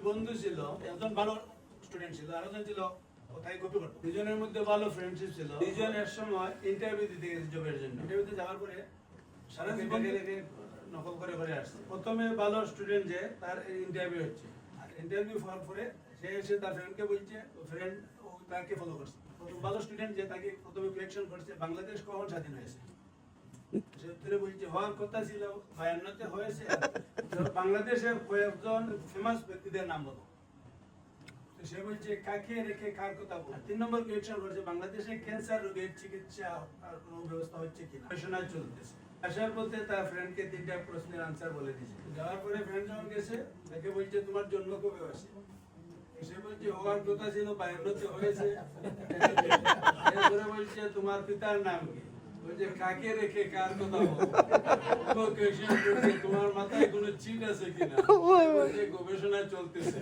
বন্ধু ছিল, একজন ভালো স্টুডেন্ট ছিল, আরেকজন ছিল কোথায় কপি করতো। দুজনের মধ্যে ভালো ফ্রেন্ডশিপ ছিল। দুজনের সময় ইন্টারভিউ দিতে গেছে জবের জন্য। ইন্টারভিউতে যাওয়ার পরে সারা জীবন নকল করে করে আসছে। প্রথমে ভালো স্টুডেন্ট যে তার ইন্টারভিউ হচ্ছে, আর ইন্টারভিউ হওয়ার পরে সে এসে তার ফ্রেন্ডকে বলছে, ফ্রেন্ড তাকে ফলো করছে। প্রথম ভালো স্টুডেন্ট যে তাকে প্রথমে কোয়েকশন করছে বাংলাদেশ কখন স্বাধীন হয়েছে। সে উত্তরে বলছে হওয়ার কথা ছিল 52-তে হয়েছে। বাংলাদেশের কয়েকজন ফেমাস ব্যক্তিদের নাম বলো। সে বলছে কাকে রেখে কার কথা বল। 3 নম্বর কোয়েকশন করছে বাংলাদেশে ক্যান্সার রোগের চিকিৎসা আর কোনো ব্যবস্থা হচ্ছে কিনা, গবেষণা চলতেছে। আসার পথে তার ফ্রেন্ডকে 3টা প্রশ্নের আনসার বলে দিয়েছে। যাওয়ার পরে ফ্রেন্ড যখন গেছে তাকে বলছে তোমার জন্ম কবে হয়েছে। সে বলছে হওয়ার কথা ছিল 52-তে হয়েছে। এরপরে বলছে তোমার পিতার নাম কি, বলছে কাকে রেখে কার কথা বল। তোমার মাথায় কোনো চিট আছে কিনা, গবেষণা চলতেছে।